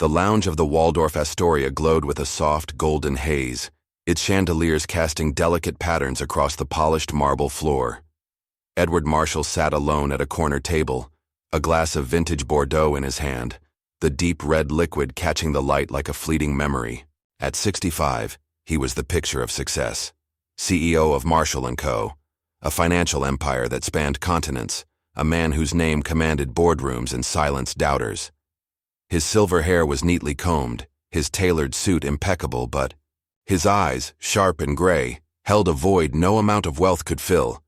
The lounge of the Waldorf Astoria glowed with a soft, golden haze, its chandeliers casting delicate patterns across the polished marble floor. Edward Marshall sat alone at a corner table, a glass of vintage Bordeaux in his hand, the deep red liquid catching the light like a fleeting memory. At 65, he was the picture of success. CEO of Marshall & Co., a financial empire that spanned continents, a man whose name commanded boardrooms and silenced doubters. His silver hair was neatly combed, his tailored suit impeccable, but his eyes, sharp and gray, held a void no amount of wealth could fill.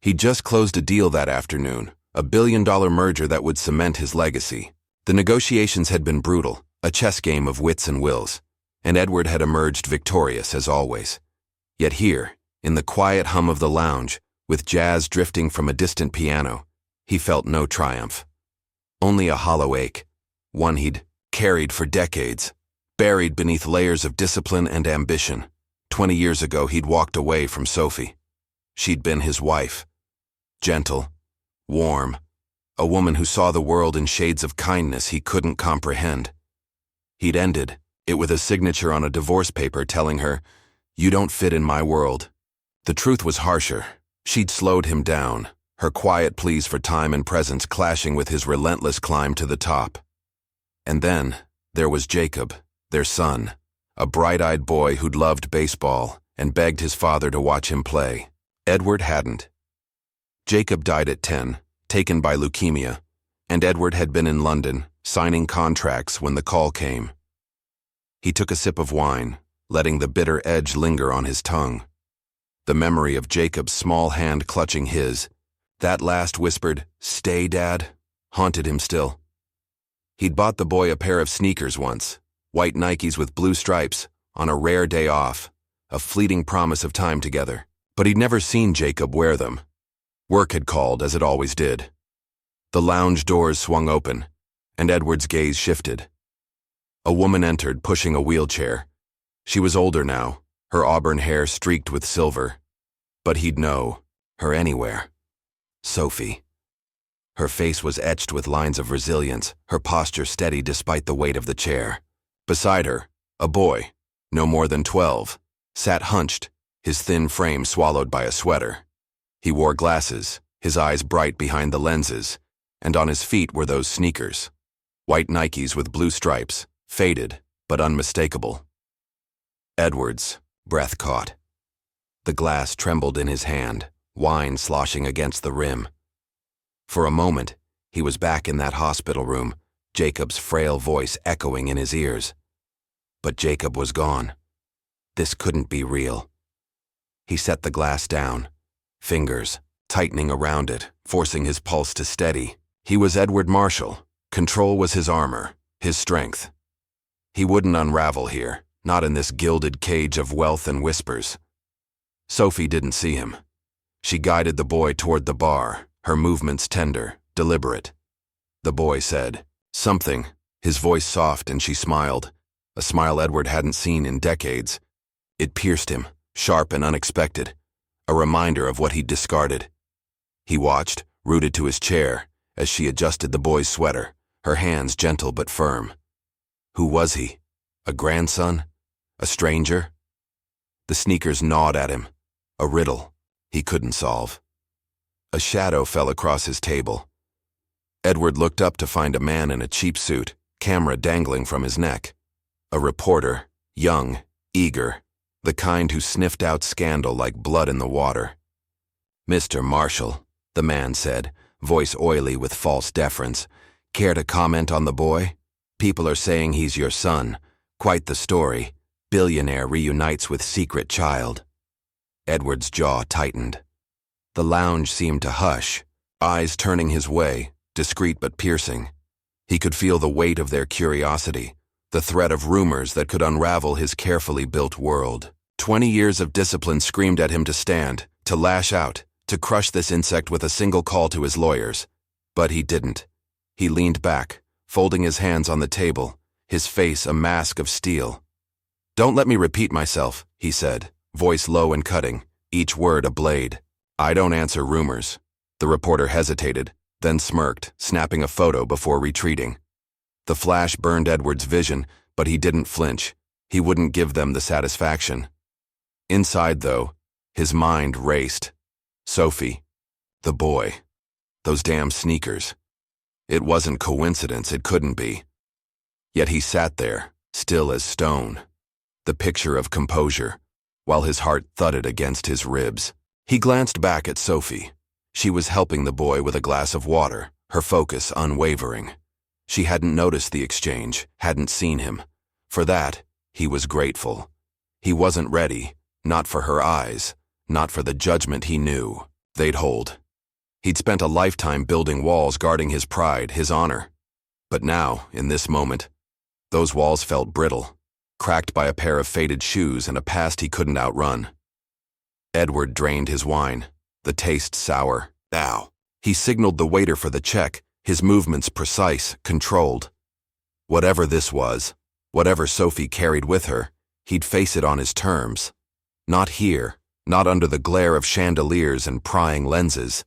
He'd just closed a deal that afternoon, a billion-dollar merger that would cement his legacy. The negotiations had been brutal, a chess game of wits and wills, and Edward had emerged victorious as always. Yet here, in the quiet hum of the lounge, with jazz drifting from a distant piano, he felt no triumph. Only a hollow ache, one he'd carried for decades, buried beneath layers of discipline and ambition. 20 years ago, he'd walked away from Sophie. She'd been his wife. Gentle, warm, a woman who saw the world in shades of kindness he couldn't comprehend. He'd ended it with a signature on a divorce paper telling her, "You don't fit in my world." The truth was harsher. She'd slowed him down, her quiet pleas for time and presence clashing with his relentless climb to the top. And then, there was Jacob, their son, a bright-eyed boy who'd loved baseball and begged his father to watch him play. Edward hadn't. Jacob died at 10, taken by leukemia, and Edward had been in London, signing contracts when the call came. He took a sip of wine, letting the bitter edge linger on his tongue. The memory of Jacob's small hand clutching his, that last whispered, "Stay, Dad," haunted him still. He'd bought the boy a pair of sneakers once, white Nikes with blue stripes, on a rare day off, a fleeting promise of time together. But he'd never seen Jacob wear them. Work had called, as it always did. The lounge doors swung open, and Edward's gaze shifted. A woman entered, pushing a wheelchair. She was older now, her auburn hair streaked with silver. But he'd know her anywhere. Sophie. Her face was etched with lines of resilience, her posture steady despite the weight of the chair. Beside her, a boy, no more than 12, sat hunched, his thin frame swallowed by a sweater. He wore glasses, his eyes bright behind the lenses, and on his feet were those sneakers. White Nikes with blue stripes, faded but unmistakable. Edward's breath caught. The glass trembled in his hand, wine sloshing against the rim. For a moment, he was back in that hospital room, Jacob's frail voice echoing in his ears. But Jacob was gone. This couldn't be real. He set the glass down, fingers tightening around it, forcing his pulse to steady. He was Edward Marshall. Control was his armor, his strength. He wouldn't unravel here, not in this gilded cage of wealth and whispers. Sophie didn't see him. She guided the boy toward the bar, her movements tender, deliberate. The boy said something, his voice soft, and she smiled, a smile Edward hadn't seen in decades. It pierced him, sharp and unexpected, a reminder of what he'd discarded. He watched, rooted to his chair, as she adjusted the boy's sweater, her hands gentle but firm. Who was he? A grandson? A stranger? The sneakers gnawed at him, a riddle he couldn't solve. A shadow fell across his table. Edward looked up to find a man in a cheap suit, camera dangling from his neck. A reporter, young, eager, the kind who sniffed out scandal like blood in the water. "Mr. Marshall," the man said, voice oily with false deference. "Care to comment on the boy? People are saying he's your son. Quite the story. Billionaire reunites with secret child." Edward's jaw tightened. The lounge seemed to hush, eyes turning his way, discreet but piercing. He could feel the weight of their curiosity, the threat of rumors that could unravel his carefully built world. 20 years of discipline screamed at him to stand, to lash out, to crush this insect with a single call to his lawyers. But he didn't. He leaned back, folding his hands on the table, his face a mask of steel. "Don't let me repeat myself," he said, voice low and cutting, each word a blade. "I don't answer rumors." The reporter hesitated, then smirked, snapping a photo before retreating. The flash burned Edward's vision, but he didn't flinch. He wouldn't give them the satisfaction. Inside, though, his mind raced. Sophie. The boy. Those damn sneakers. It wasn't coincidence, it couldn't be. Yet he sat there, still as stone. The picture of composure, while his heart thudded against his ribs. He glanced back at Sophie. She was helping the boy with a glass of water, her focus unwavering. She hadn't noticed the exchange, hadn't seen him. For that, he was grateful. He wasn't ready, not for her eyes, not for the judgment he knew they'd hold. He'd spent a lifetime building walls guarding his pride, his honor. But now, in this moment, those walls felt brittle, cracked by a pair of faded shoes and a past he couldn't outrun. Edward drained his wine, the taste sour. Now, he signaled the waiter for the check, his movements precise, controlled. Whatever this was, whatever Sophie carried with her, he'd face it on his terms. Not here, not under the glare of chandeliers and prying lenses.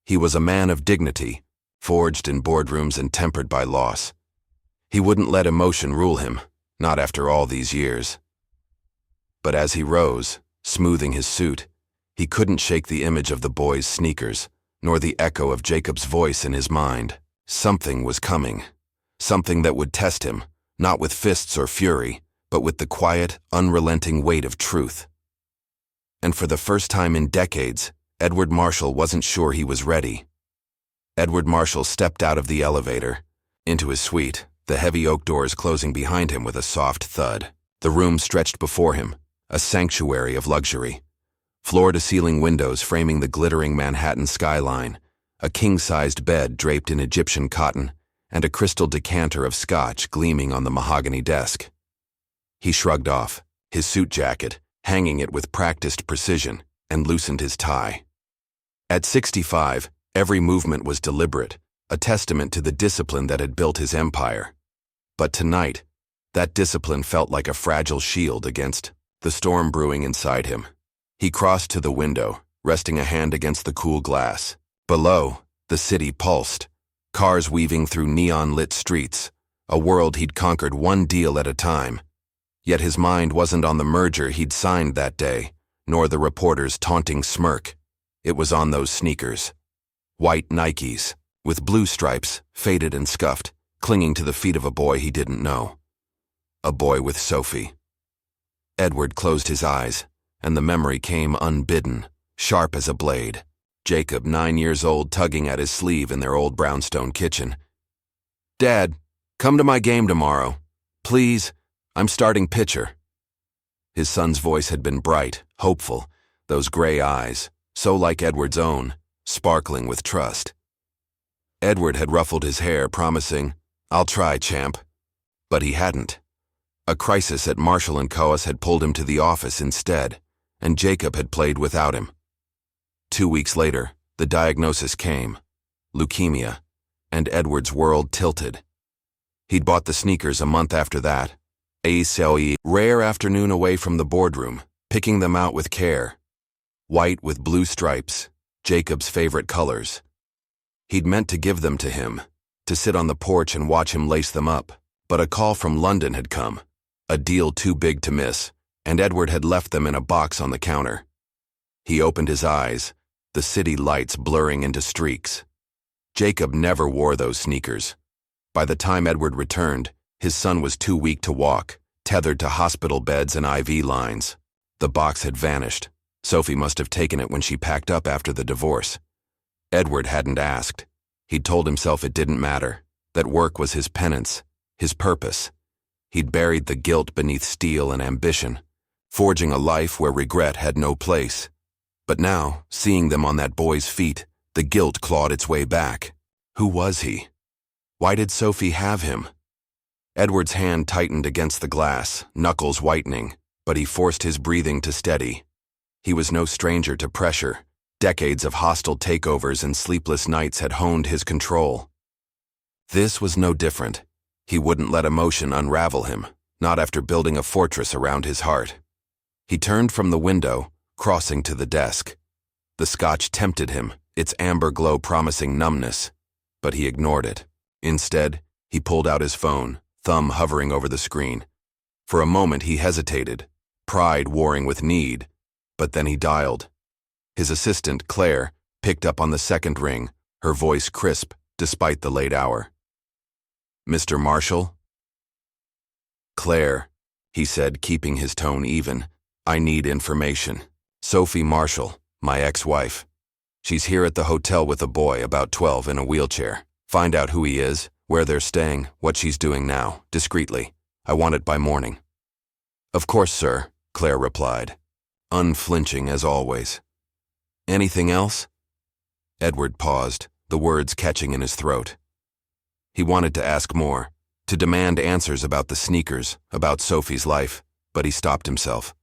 He was a man of dignity, forged in boardrooms and tempered by loss. He wouldn't let emotion rule him, not after all these years. But as he rose, smoothing his suit, he couldn't shake the image of the boy's sneakers, nor the echo of Jacob's voice in his mind. Something was coming. Something that would test him, not with fists or fury, but with the quiet, unrelenting weight of truth. And for the first time in decades, Edward Marshall wasn't sure he was ready. Edward Marshall stepped out of the elevator, into his suite, the heavy oak doors closing behind him with a soft thud. The room stretched before him, a sanctuary of luxury. Floor-to-ceiling windows framing the glittering Manhattan skyline, a king-sized bed draped in Egyptian cotton, and a crystal decanter of scotch gleaming on the mahogany desk. He shrugged off, his suit jacket, hanging it with practiced precision, and loosened his tie. At 65, every movement was deliberate, a testament to the discipline that had built his empire. But tonight, that discipline felt like a fragile shield against the storm brewing inside him. He crossed to the window, resting a hand against the cool glass. Below, the city pulsed, cars weaving through neon-lit streets, a world he'd conquered one deal at a time. Yet his mind wasn't on the merger he'd signed that day, nor the reporter's taunting smirk. It was on those sneakers. White Nikes, with blue stripes, faded and scuffed, clinging to the feet of a boy he didn't know. A boy with Sophie. Edward closed his eyes, and the memory came unbidden, sharp as a blade. Jacob, 9 years old, tugging at his sleeve in their old brownstone kitchen. "Dad, come to my game tomorrow. Please, I'm starting pitcher." His son's voice had been bright, hopeful, those gray eyes, so like Edward's own, sparkling with trust. Edward had ruffled his hair, promising, "I'll try, champ." But he hadn't. A crisis at Marshall & Co's had pulled him to the office instead, and Jacob had played without him. 2 weeks later, the diagnosis came, leukemia, and Edward's world tilted. He'd bought the sneakers a month after that, a rare afternoon away from the boardroom, picking them out with care. White with blue stripes, Jacob's favorite colors. He'd meant to give them to him, to sit on the porch and watch him lace them up, but a call from London had come, a deal too big to miss, and Edward had left them in a box on the counter. He opened his eyes, the city lights blurring into streaks. Jacob never wore those sneakers. By the time Edward returned, his son was too weak to walk, tethered to hospital beds and IV lines. The box had vanished. Sophie must have taken it when she packed up after the divorce. Edward hadn't asked. He'd told himself it didn't matter, that work was his penance, his purpose. He'd buried the guilt beneath steel and ambition, forging a life where regret had no place. But now, seeing them on that boy's feet, the guilt clawed its way back. Who was he? Why did Sophie have him? Edward's hand tightened against the glass, knuckles whitening, but he forced his breathing to steady. He was no stranger to pressure. Decades of hostile takeovers and sleepless nights had honed his control. This was no different. He wouldn't let emotion unravel him, not after building a fortress around his heart. He turned from the window, crossing to the desk. The scotch tempted him, its amber glow promising numbness, but he ignored it. Instead, He pulled out his phone, thumb hovering over the screen. For a moment he hesitated, pride warring with need, but then he dialed. His assistant, Claire, picked up on the second ring, her voice crisp despite the late hour. "Mr. Marshall?" "Claire," he said, keeping his tone even, "I need information. Sophie Marshall, my ex-wife. She's here at the hotel with a boy about 12 in a wheelchair. Find out who he is, where they're staying, what she's doing now, discreetly. I want it by morning." "Of course, sir," Claire replied, unflinching as always. "Anything else?" Edward paused, the words catching in his throat. He wanted to ask more, to demand answers about the sneakers, about Sophie's life, but he stopped himself.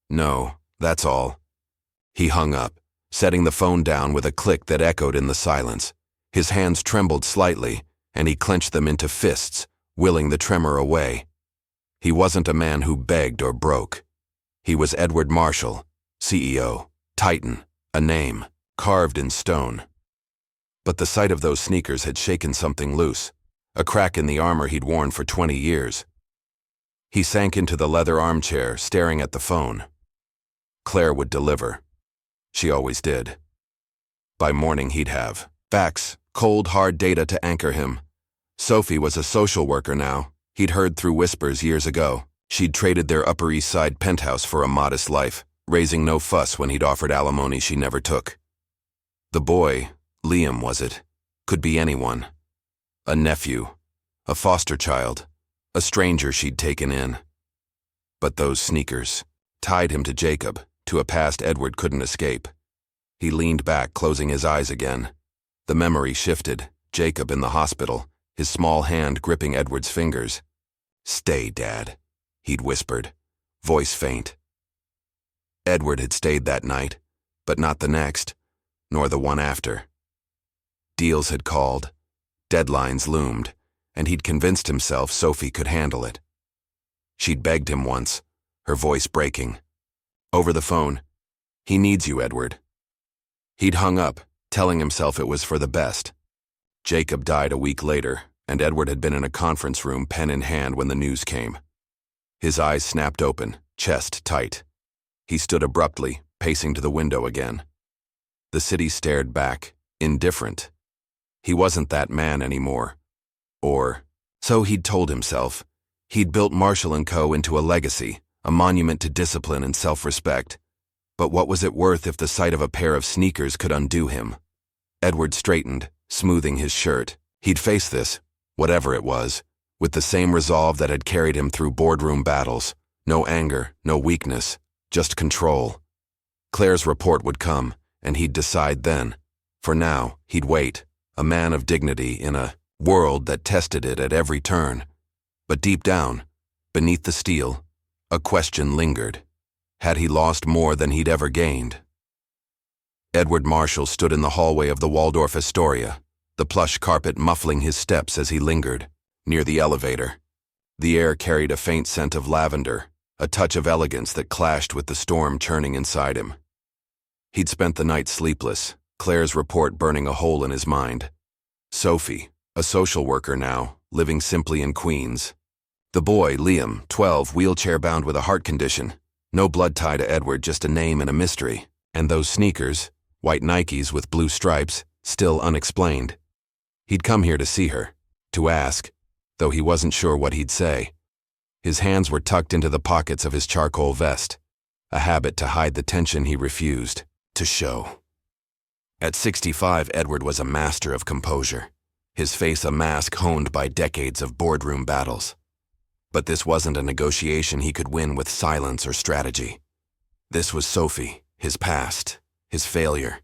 "No, that's all." He hung up, setting the phone down with a click that echoed in the silence. His hands trembled slightly, and he clenched them into fists, willing the tremor away. He wasn't a man who begged or broke. He was Edward Marshall, CEO, Titan, a name, carved in stone. But the sight of those sneakers had shaken something loose, a crack in the armor he'd worn for 20 years. He sank into the leather armchair, staring at the phone. Claire would deliver. She always did. By morning he'd have facts, cold, hard data to anchor him. Sophie was a social worker now. He'd heard through whispers years ago. She'd traded their Upper East Side penthouse for a modest life, raising no fuss when he'd offered alimony she never took. The boy, Liam was it, could be anyone. A nephew, a foster child, a stranger she'd taken in. But those sneakers tied him to Jacob, to a past Edward couldn't escape. He leaned back, closing his eyes again. The memory shifted, Jacob in the hospital, his small hand gripping Edward's fingers. "Stay, Dad," he'd whispered, voice faint. Edward had stayed that night, but not the next, nor the one after. Deals had called, deadlines loomed, and he'd convinced himself Sophie could handle it. She'd begged him once, her voice breaking. Over the phone, "He needs you, Edward." He'd hung up, telling himself it was for the best. Jacob died a week later, and Edward had been in a conference room, pen in hand, when the news came. His eyes snapped open, chest tight. He stood abruptly, pacing to the window again. The city stared back, indifferent. He wasn't that man anymore. Or, so he'd told himself. He'd built Marshall & Co. into a legacy, a monument to discipline and self-respect. But what was it worth if the sight of a pair of sneakers could undo him? Edward straightened, smoothing his shirt. He'd face this, whatever it was, with the same resolve that had carried him through boardroom battles. No anger, no weakness, just control. Claire's report would come, and he'd decide then. For now, he'd wait, a man of dignity in a world that tested it at every turn. But deep down, beneath the steel, a question lingered. Had he lost more than he'd ever gained? Edward Marshall stood in the hallway of the Waldorf Astoria, the plush carpet muffling his steps as he lingered, near the elevator. The air carried a faint scent of lavender, a touch of elegance that clashed with the storm churning inside him. He'd spent the night sleepless, Claire's report burning a hole in his mind. Sophie, a social worker now, living simply in Queens. The boy, Liam, 12, wheelchair-bound with a heart condition. No blood tie to Edward, just a name and a mystery. And those sneakers, white Nikes with blue stripes, still unexplained. He'd come here to see her, to ask, though he wasn't sure what he'd say. His hands were tucked into the pockets of his charcoal vest, a habit to hide the tension he refused to show. At 65, Edward was a master of composure, his face a mask honed by decades of boardroom battles. But this wasn't a negotiation he could win with silence or strategy. This was Sophie, his past, his failure.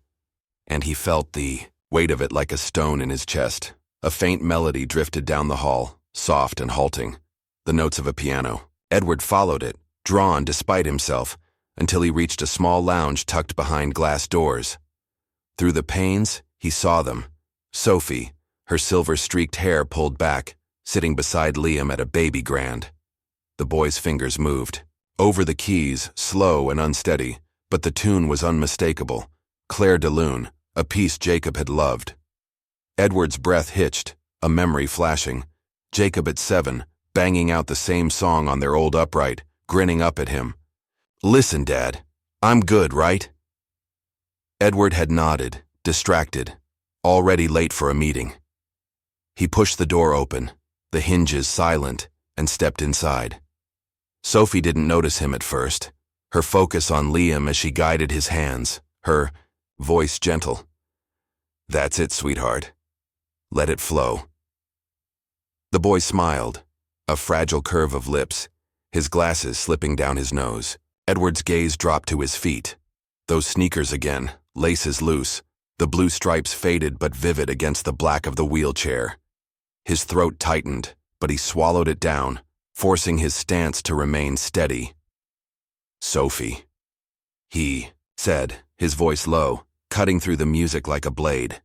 And he felt the weight of it like a stone in his chest. A faint melody drifted down the hall, soft and halting, the notes of a piano. Edward followed it, drawn despite himself, until he reached a small lounge tucked behind glass doors. Through the panes, he saw them. Sophie, her silver-streaked hair pulled back, sitting beside Liam at a baby grand. The boy's fingers moved. Over the keys, slow and unsteady, but the tune was unmistakable. Claire de Lune, a piece Jacob had loved. Edward's breath hitched, a memory flashing, Jacob at 7, banging out the same song on their old upright, grinning up at him. "Listen, Dad, I'm good, right?" Edward had nodded, distracted, already late for a meeting. He pushed the door open, the hinges silent, and stepped inside. Sophie didn't notice him at first, her focus on Liam as she guided his hands, her voice gentle. "That's it, sweetheart. Let it flow." The boy smiled, a fragile curve of lips, his glasses slipping down his nose. Edward's gaze dropped to his feet. Those sneakers again, laces loose, the blue stripes faded but vivid against the black of the wheelchair. His throat tightened, but he swallowed it down, forcing his stance to remain steady. "Sophie," he said, his voice low, cutting through the music like a blade.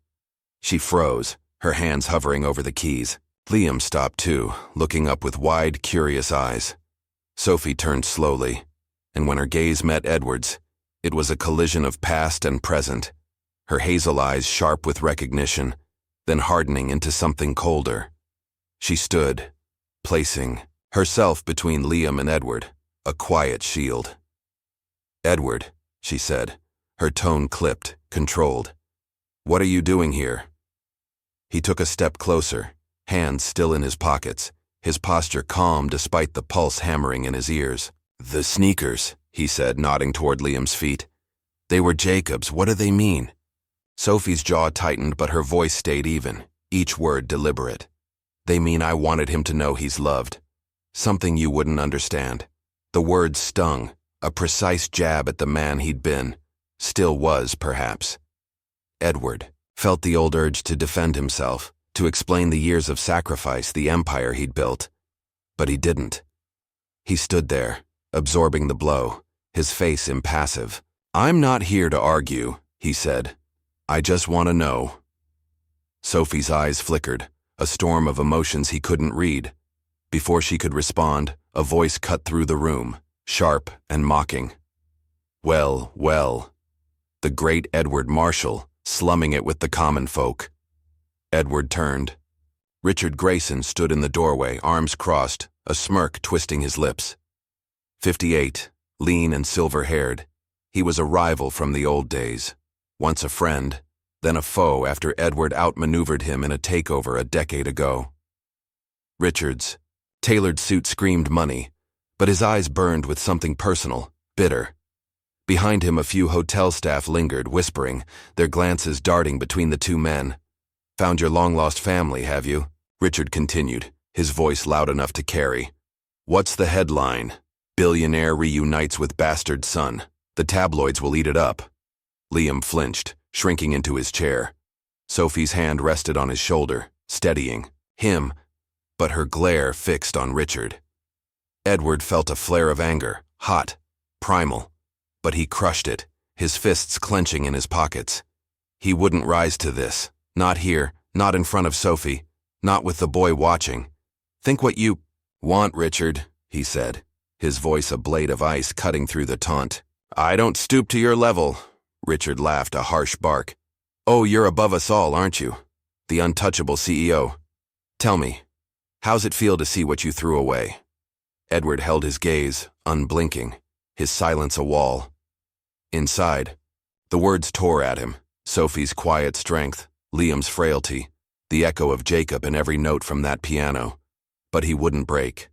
She froze, her hands hovering over the keys. Liam stopped too, looking up with wide, curious eyes. Sophie turned slowly, and when her gaze met Edward's, it was a collision of past and present, her hazel eyes sharp with recognition, then hardening into something colder. She stood, placing herself between Liam and Edward, a quiet shield. "Edward," she said, her tone clipped, controlled. "What are you doing here?" He took a step closer, hands still in his pockets, his posture calm despite the pulse hammering in his ears. "The sneakers," he said, nodding toward Liam's feet. "They were Jacob's. What do they mean?" Sophie's jaw tightened, but her voice stayed even, each word deliberate. "They mean I wanted him to know he's loved. Something you wouldn't understand." The words stung, a precise jab at the man he'd been, still was, perhaps. Edward felt the old urge to defend himself, to explain the years of sacrifice, the empire he'd built. But he didn't. He stood there, absorbing the blow, his face impassive. "I'm not here to argue," he said. "I just want to know." Sophie's eyes flickered, a storm of emotions he couldn't read. Before she could respond, a voice cut through the room, sharp and mocking. "Well, well." The great Edward Marshall, slumming it with the common folk. Edward turned. Richard Grayson stood in the doorway, arms crossed, a smirk twisting his lips. 58, lean and silver-haired. He was a rival from the old days. Once a friend, then a foe after Edward outmaneuvered him in a takeover a decade ago. Richard's tailored suit screamed money, but his eyes burned with something personal, bitter. Behind him a few hotel staff lingered, whispering, their glances darting between the two men. "Found your long-lost family, have you?" Richard continued, his voice loud enough to carry. "What's the headline? Billionaire reunites with bastard son. The tabloids will eat it up." Liam flinched, shrinking into his chair. Sophie's hand rested on his shoulder, steadying him, but her glare fixed on Richard. Edward felt a flare of anger, hot, primal, but he crushed it, his fists clenching in his pockets. He wouldn't rise to this, not here, not in front of Sophie, not with the boy watching. "Think what you want, Richard," he said, his voice a blade of ice cutting through the taunt. "I don't stoop to your level." Richard laughed, a harsh bark. "Oh, you're above us all, aren't you? The untouchable CEO. Tell me, how's it feel to see what you threw away?" Edward held his gaze, unblinking, his silence a wall. Inside, the words tore at him, Sophie's quiet strength, Liam's frailty, the echo of Jacob in every note from that piano. But he wouldn't break.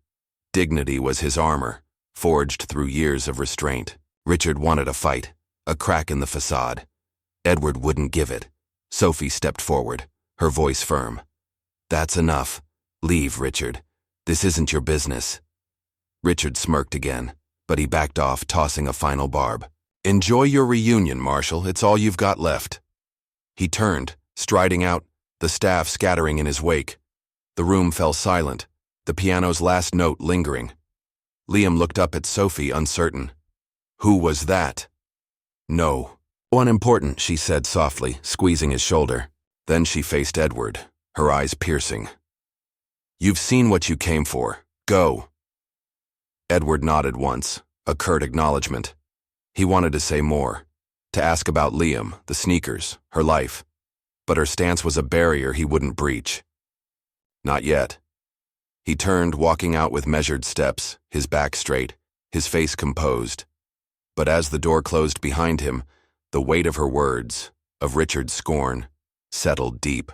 Dignity was his armor, forged through years of restraint. Richard wanted a fight, a crack in the facade. Edward wouldn't give it. Sophie stepped forward, her voice firm. "That's enough. Leave, Richard. This isn't your business." Richard smirked again, but he backed off, tossing a final barb. "Enjoy your reunion, Marshall. It's all you've got left." He turned, striding out, the staff scattering in his wake. The room fell silent, the piano's last note lingering. Liam looked up at Sophie, uncertain. "Who was that?" "No." "Unimportant," she said softly, squeezing his shoulder. Then she faced Edward, her eyes piercing. "You've seen what you came for. Go." Edward nodded once, a curt acknowledgement. He wanted to say more, to ask about Liam, the sneakers, her life. But her stance was a barrier he wouldn't breach. Not yet. He turned, walking out with measured steps, his back straight, his face composed. But as the door closed behind him, the weight of her words, of Richard's scorn, settled deep.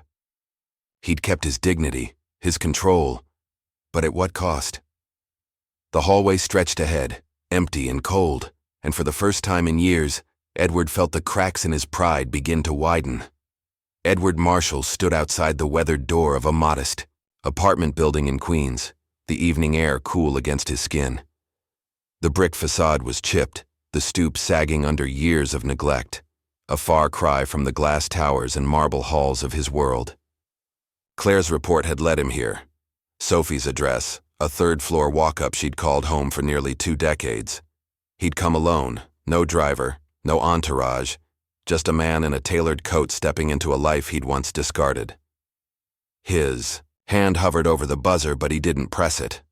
He'd kept his dignity, his control, but at what cost? The hallway stretched ahead, empty and cold, and for the first time in years, Edward felt the cracks in his pride begin to widen. Edward Marshall stood outside the weathered door of a modest apartment building in Queens, the evening air cool against his skin. The brick facade was chipped, the stoop sagging under years of neglect, a far cry from the glass towers and marble halls of his world. Claire's report had led him here. Sophie's address, a third-floor walk-up she'd called home for nearly 2 decades. He'd come alone, no driver, no entourage, just a man in a tailored coat stepping into a life he'd once discarded. His hand hovered over the buzzer, but he didn't press it.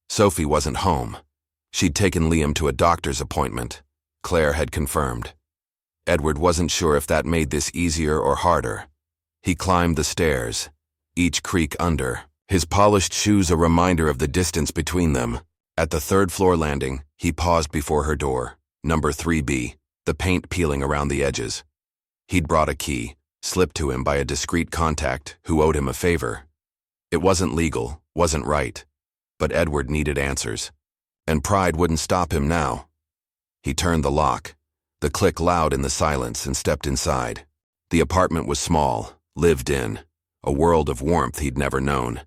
Sophie wasn't home. She'd taken Liam to a doctor's appointment. Claire had confirmed. Edward wasn't sure if that made this easier or harder. He climbed the stairs, each creak under, his polished shoes a reminder of the distance between them. At the third-floor landing, he paused before her door, number 3B, the paint peeling around the edges. He'd brought a key, slipped to him by a discreet contact who owed him a favor. It wasn't legal, wasn't right, but Edward needed answers. And pride wouldn't stop him now. He turned the lock, the click loud in the silence, and stepped inside. The apartment was small, lived in, a world of warmth he'd never known.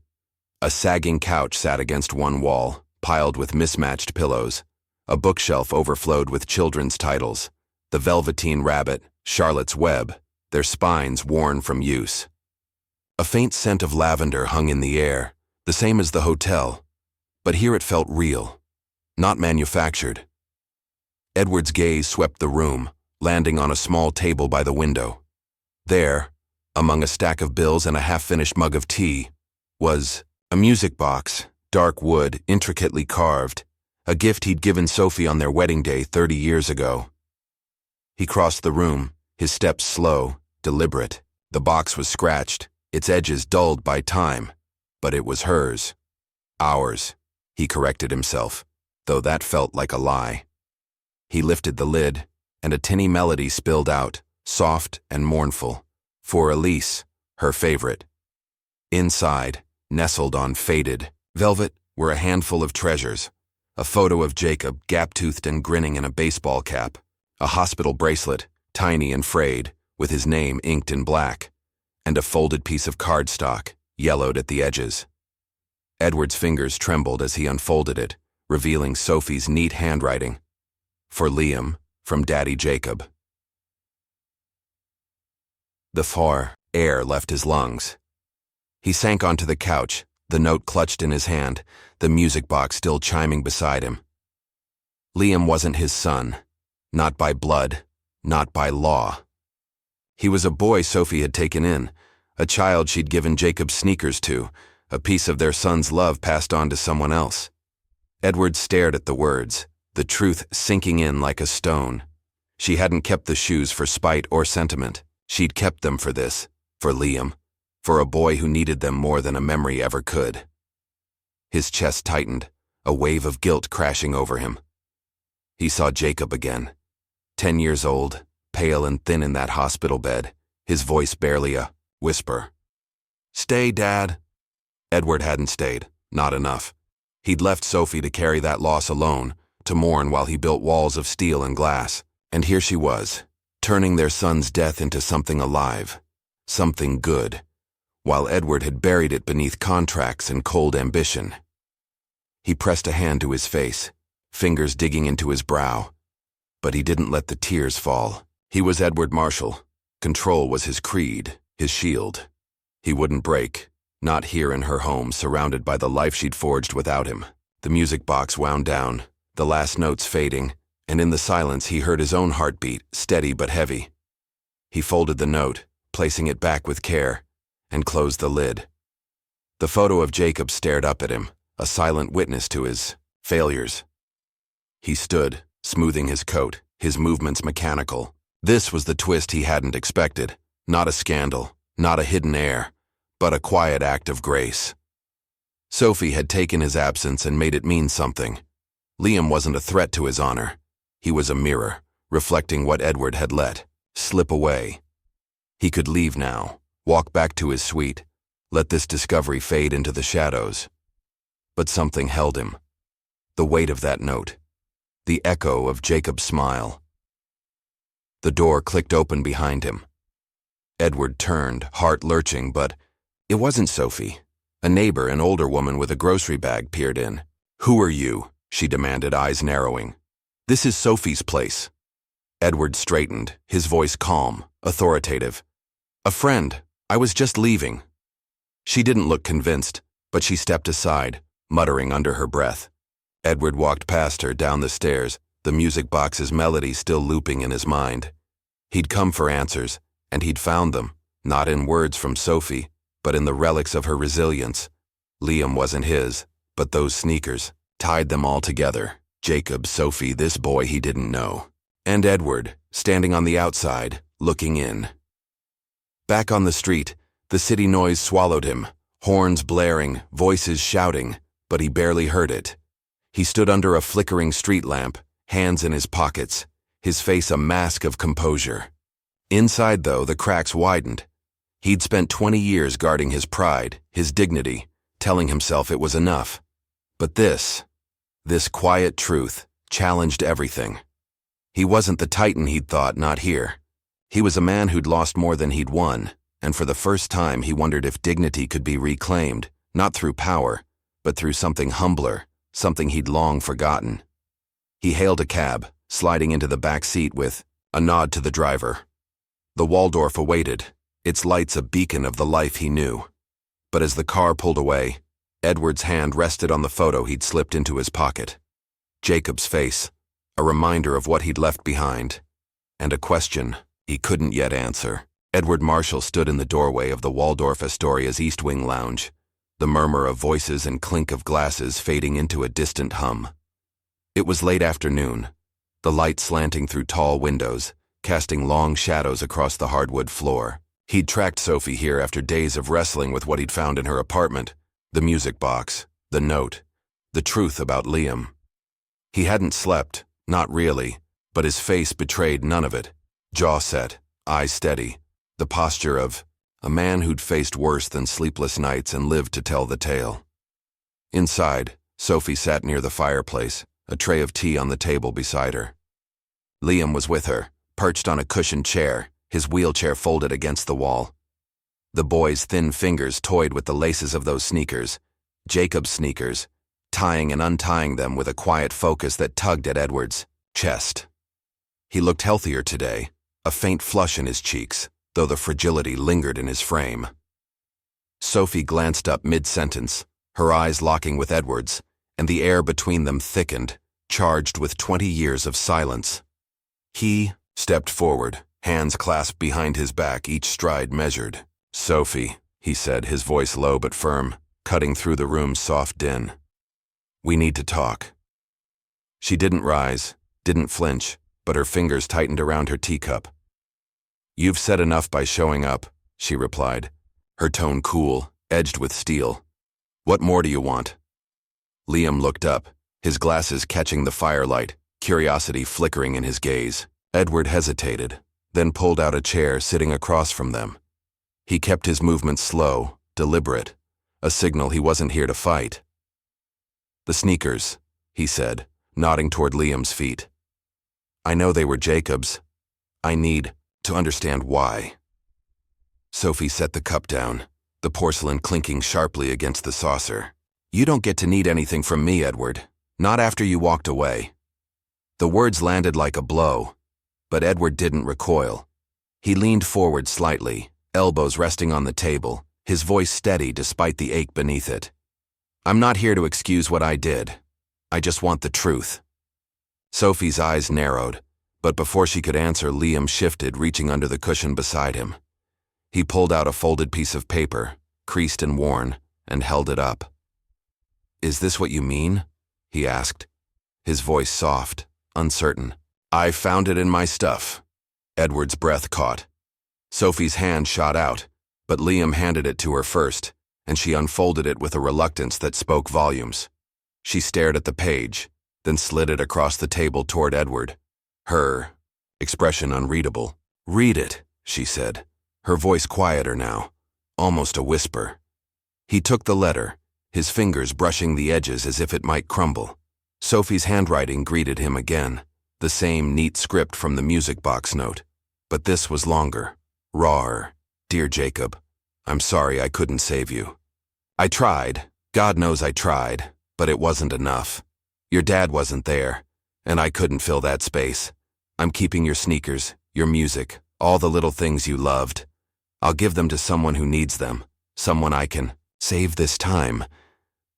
A sagging couch sat against one wall, piled with mismatched pillows. A bookshelf overflowed with children's titles. The Velveteen Rabbit, Charlotte's Web, their spines worn from use. A faint scent of lavender hung in the air, the same as the hotel, but here it felt real, not manufactured. Edward's gaze swept the room, landing on a small table by the window. There, among a stack of bills and a half-finished mug of tea, was a music box, dark wood, intricately carved, a gift he'd given Sophie on their wedding day 30 years ago. He crossed the room, his steps slow, deliberate. The box was scratched, its edges dulled by time, but it was hers. Ours, he corrected himself, though that felt like a lie. He lifted the lid, and a tinny melody spilled out, soft and mournful, for Elise, her favorite. Inside, nestled on faded velvet, were a handful of treasures. A photo of Jacob, gap-toothed and grinning in a baseball cap. A hospital bracelet, tiny and frayed, with his name inked in black. And a folded piece of cardstock, yellowed at the edges. Edward's fingers trembled as he unfolded it, revealing Sophie's neat handwriting. For Liam, from Daddy Jacob. The far air left his lungs. He sank onto the couch, the note clutched in his hand, the music box still chiming beside him. Liam wasn't his son, not by blood, not by law. He was a boy Sophie had taken in, a child she'd given Jacob sneakers to, a piece of their son's love passed on to someone else. Edward stared at the words, the truth sinking in like a stone. She hadn't kept the shoes for spite or sentiment. She'd kept them for this, for Liam, for a boy who needed them more than a memory ever could. His chest tightened, a wave of guilt crashing over him. He saw Jacob again, 10 years old, pale and thin in that hospital bed, his voice barely a whisper. "Stay, Dad." Edward hadn't stayed, not enough. He'd left Sophie to carry that loss alone, to mourn while he built walls of steel and glass. And here she was, turning their son's death into something alive, something good, while Edward had buried it beneath contracts and cold ambition. He pressed a hand to his face, fingers digging into his brow. But he didn't let the tears fall. He was Edward Marshall. Control was his creed, his shield. He wouldn't break, not here in her home, surrounded by the life she'd forged without him. The music box wound down, the last notes fading, and in the silence he heard his own heartbeat, steady but heavy. He folded the note, placing it back with care, and closed the lid. The photo of Jacob stared up at him, a silent witness to his failures. He stood, smoothing his coat, his movements mechanical. This was the twist he hadn't expected. Not a scandal, not a hidden heir, but a quiet act of grace. Sophie had taken his absence and made it mean something. Liam wasn't a threat to his honor. He was a mirror, reflecting what Edward had let slip away. He could leave now, walk back to his suite, let this discovery fade into the shadows. But something held him. The weight of that note. The echo of Jacob's smile. The door clicked open behind him. Edward turned, heart lurching, but it wasn't Sophie. A neighbor, an older woman with a grocery bag, peered in. "Who are you?" she demanded, eyes narrowing. "This is Sophie's place." Edward straightened, his voice calm, authoritative. "A friend. I was just leaving." She didn't look convinced, but she stepped aside, muttering under her breath. Edward walked past her down the stairs, the music box's melody still looping in his mind. He'd come for answers, and he'd found them, not in words from Sophie, but in the relics of her resilience. Liam wasn't his, but those sneakers tied them all together. Jacob, Sophie, this boy he didn't know. And Edward, standing on the outside, looking in. Back on the street, the city noise swallowed him, horns blaring, voices shouting, but he barely heard it. He stood under a flickering street lamp, hands in his pockets, his face a mask of composure. Inside, though, the cracks widened. He'd spent 20 years guarding his pride, his dignity, telling himself it was enough. But this quiet truth, challenged everything. He wasn't the titan he'd thought, not here. He was a man who'd lost more than he'd won, and for the first time he wondered if dignity could be reclaimed, not through power, but through something humbler, something he'd long forgotten. He hailed a cab, sliding into the back seat with a nod to the driver. The Waldorf awaited, its lights a beacon of the life he knew. But as the car pulled away, Edward's hand rested on the photo he'd slipped into his pocket. Jacob's face, a reminder of what he'd left behind, and a question he couldn't yet answer. Edward Marshall stood in the doorway of the Waldorf Astoria's East Wing lounge, the murmur of voices and clink of glasses fading into a distant hum. It was late afternoon, the light slanting through tall windows, casting long shadows across the hardwood floor. He'd tracked Sophie here after days of wrestling with what he'd found in her apartment, the music box, the note, the truth about Liam. He hadn't slept, not really, but his face betrayed none of it. Jaw set, eyes steady, the posture of a man who'd faced worse than sleepless nights and lived to tell the tale. Inside, Sophie sat near the fireplace, a tray of tea on the table beside her. Liam was with her, perched on a cushioned chair, his wheelchair folded against the wall. The boy's thin fingers toyed with the laces of those sneakers, Jacob's sneakers, tying and untying them with a quiet focus that tugged at Edward's chest. He looked healthier today, a faint flush in his cheeks, though the fragility lingered in his frame. Sophie glanced up mid-sentence, her eyes locking with Edward's, and the air between them thickened, charged with 20 years of silence. He stepped forward, hands clasped behind his back, each stride measured. "Sophie," he said, his voice low but firm, cutting through the room's soft din. "We need to talk." She didn't rise, didn't flinch, but her fingers tightened around her teacup. "You've said enough by showing up," she replied, her tone cool, edged with steel. "What more do you want?" Liam looked up, his glasses catching the firelight, curiosity flickering in his gaze. Edward hesitated, then pulled out a chair sitting across from them. He kept his movements slow, deliberate, a signal he wasn't here to fight. "The sneakers," he said, nodding toward Liam's feet. "I know they were Jacob's. I need to understand why." Sophie set the cup down, the porcelain clinking sharply against the saucer. "You don't get to need anything from me, Edward. Not after you walked away." The words landed like a blow, but Edward didn't recoil. He leaned forward slightly, elbows resting on the table, his voice steady despite the ache beneath it. "I'm not here to excuse what I did. I just want the truth." Sophie's eyes narrowed, but before she could answer, Liam shifted, reaching under the cushion beside him. He pulled out a folded piece of paper, creased and worn, and held it up. "Is this what you mean?" he asked, his voice soft, uncertain. "I found it in my stuff." Edward's breath caught. Sophie's hand shot out, but Liam handed it to her first, and she unfolded it with a reluctance that spoke volumes. She stared at the page, then slid it across the table toward Edward. Her expression unreadable. "Read it," she said, her voice quieter now, almost a whisper. He took the letter, his fingers brushing the edges as if it might crumble. Sophie's handwriting greeted him again, the same neat script from the music box note. But this was longer, rawer. "Dear Jacob, I'm sorry I couldn't save you. I tried, God knows I tried, but it wasn't enough. Your dad wasn't there, and I couldn't fill that space. I'm keeping your sneakers, your music, all the little things you loved. I'll give them to someone who needs them, someone I can save this time.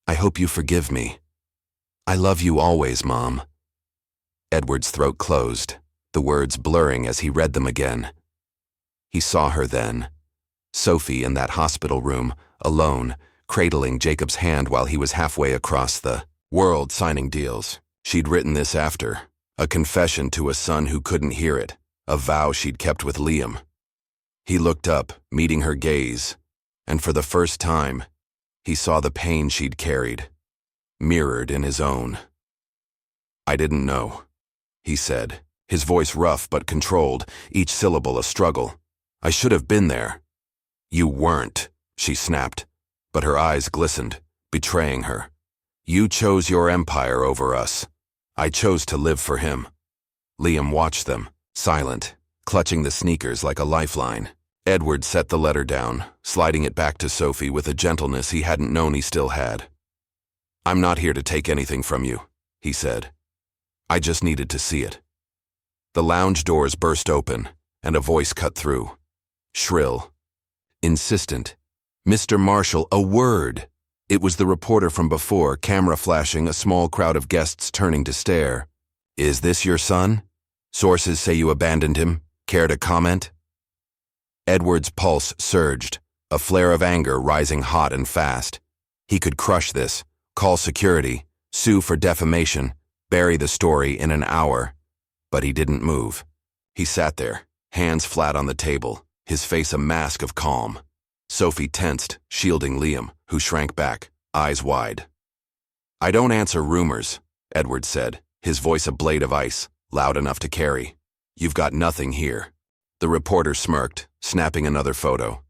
I hope you forgive me. I love you always, Mom." Edward's throat closed, the words blurring as he read them again. He saw her then, Sophie in that hospital room, alone, cradling Jacob's hand while he was halfway across the world signing deals. She'd written this after, a confession to a son who couldn't hear it, a vow she'd kept with Liam. He looked up, meeting her gaze, and for the first time, he saw the pain she'd carried, mirrored in his own. "I didn't know," he said, his voice rough but controlled, each syllable a struggle. "I should have been there." "You weren't," she snapped, but her eyes glistened, betraying her. "You chose your empire over us. I chose to live for him." Liam watched them, silent, clutching the sneakers like a lifeline. Edward set the letter down, sliding it back to Sophie with a gentleness he hadn't known he still had. "I'm not here to take anything from you," he said. "I just needed to see it." The lounge doors burst open, and a voice cut through. Shrill, insistent. "Mr. Marshall, a word!" It was the reporter from before, camera flashing, a small crowd of guests turning to stare. "Is this your son? Sources say you abandoned him. Care to comment?" Edward's pulse surged, a flare of anger rising hot and fast. He could crush this, call security, sue for defamation, bury the story in an hour. But he didn't move. He sat there, hands flat on the table, his face a mask of calm. Sophie tensed, shielding Liam, who shrank back, eyes wide. "I don't answer rumors," Edward said, his voice a blade of ice, loud enough to carry. "You've got nothing here." The reporter smirked, snapping another photo.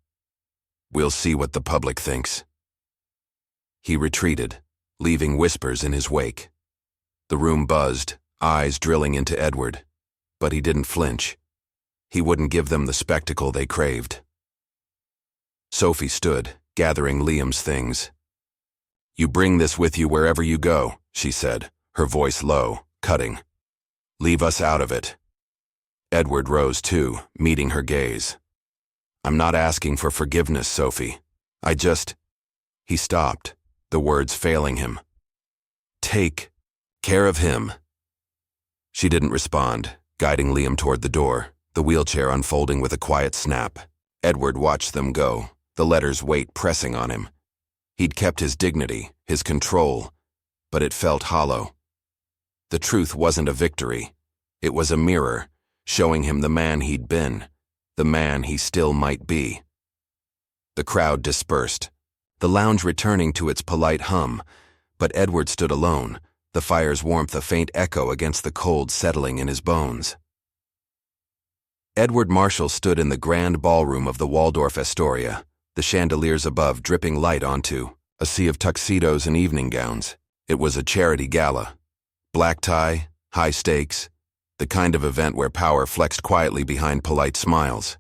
"We'll see what the public thinks." He retreated, leaving whispers in his wake. The room buzzed, eyes drilling into Edward, but he didn't flinch. He wouldn't give them the spectacle they craved. Sophie stood, gathering Liam's things. "You bring this with you wherever you go," she said, her voice low, cutting. "Leave us out of it." Edward rose too, meeting her gaze. "I'm not asking for forgiveness, Sophie. I just—" He stopped, the words failing him. "Take care of him." She didn't respond, guiding Liam toward the door, the wheelchair unfolding with a quiet snap. Edward watched them go, the letter's weight pressing on him. He'd kept his dignity, his control, but it felt hollow. The truth wasn't a victory. It was a mirror, showing him the man he'd been, the man he still might be. The crowd dispersed, the lounge returning to its polite hum, but Edward stood alone, the fire's warmth a faint echo against the cold settling in his bones. Edward Marshall stood in the grand ballroom of the Waldorf Astoria, the chandeliers above dripping light onto a sea of tuxedos and evening gowns. It was a charity gala. Black tie, high stakes, the kind of event where power flexed quietly behind polite smiles.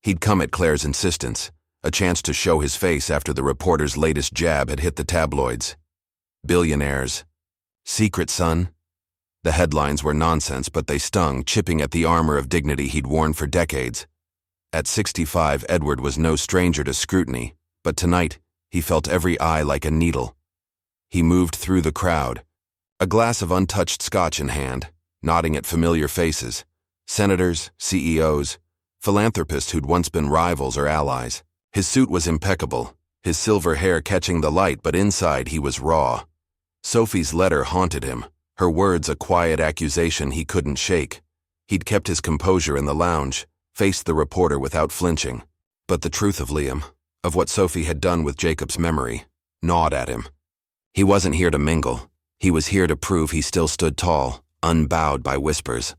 He'd come at Claire's insistence, a chance to show his face after the reporter's latest jab had hit the tabloids. Billionaires. Secret son. The headlines were nonsense, but they stung, chipping at the armor of dignity he'd worn for decades. At 65, Edward was no stranger to scrutiny, but tonight, he felt every eye like a needle. He moved through the crowd, a glass of untouched scotch in hand, nodding at familiar faces, senators, CEOs, philanthropists who'd once been rivals or allies. His suit was impeccable, his silver hair catching the light, but inside he was raw. Sophie's letter haunted him, her words a quiet accusation he couldn't shake. He'd kept his composure in the lounge, faced the reporter without flinching. But the truth of Liam, of what Sophie had done with Jacob's memory, gnawed at him. He wasn't here to mingle. He was here to prove he still stood tall, unbowed by whispers.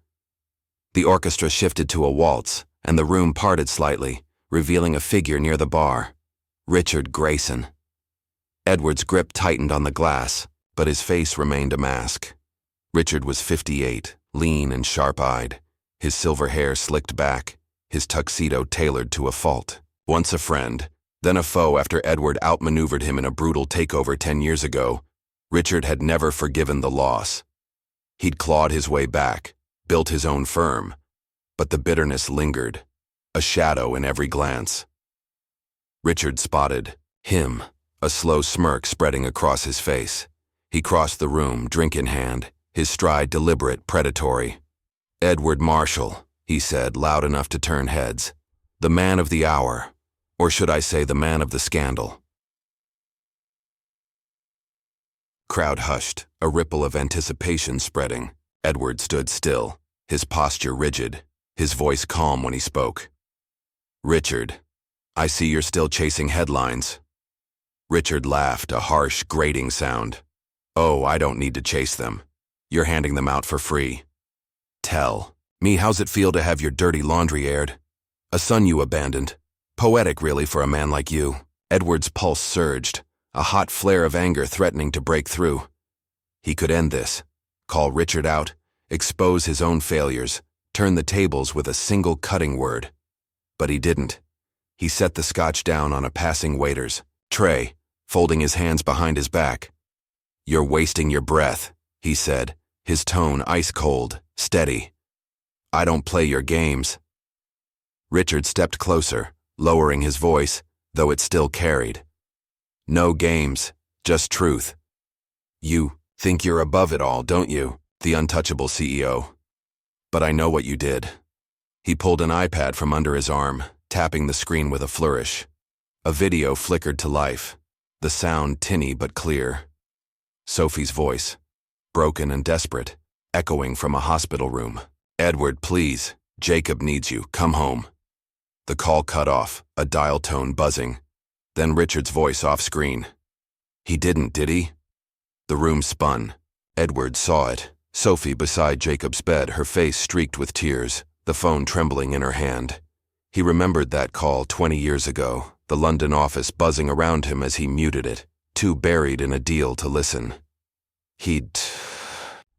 The orchestra shifted to a waltz, and the room parted slightly, revealing a figure near the bar. Richard Grayson. Edward's grip tightened on the glass, but his face remained a mask. Richard was 58, lean and sharp-eyed, his silver hair slicked back, his tuxedo tailored to a fault. Once a friend, then a foe after Edward outmaneuvered him in a brutal takeover 10 years ago, Richard had never forgiven the loss. He'd clawed his way back, built his own firm, but the bitterness lingered, a shadow in every glance. Richard spotted him, a slow smirk spreading across his face. He crossed the room, drink in hand, his stride deliberate, predatory. "Edward Marshall," he said, loud enough to turn heads. "The man of the hour, or should I say the man of the scandal." Crowd hushed, a ripple of anticipation spreading. Edward stood still, his posture rigid, his voice calm when he spoke. "Richard, I see you're still chasing headlines." Richard laughed, a harsh, grating sound. "Oh, I don't need to chase them. You're handing them out for free. Tell me, how's it feel to have your dirty laundry aired? A son you abandoned. Poetic, really, for a man like you." Edward's pulse surged, a hot flare of anger threatening to break through. He could end this, call Richard out, expose his own failures, turn the tables with a single cutting word. But he didn't. He set the scotch down on a passing waiter's tray, folding his hands behind his back. "You're wasting your breath," he said, his tone ice-cold, steady. "I don't play your games." Richard stepped closer, lowering his voice, though it still carried. "No games, just truth. You think you're above it all, don't you, the untouchable CEO? But I know what you did." He pulled an iPad from under his arm, tapping the screen with a flourish. A video flickered to life, the sound tinny but clear. Sophie's voice, broken and desperate, echoing from a hospital room. "Edward, please, Jacob needs you, come home." The call cut off, a dial tone buzzing. Then Richard's voice off-screen. "He didn't, did he?" The room spun. Edward saw it. Sophie beside Jacob's bed, her face streaked with tears, the phone trembling in her hand. He remembered that call 20 years ago, the London office buzzing around him as he muted it, too buried in a deal to listen. He'd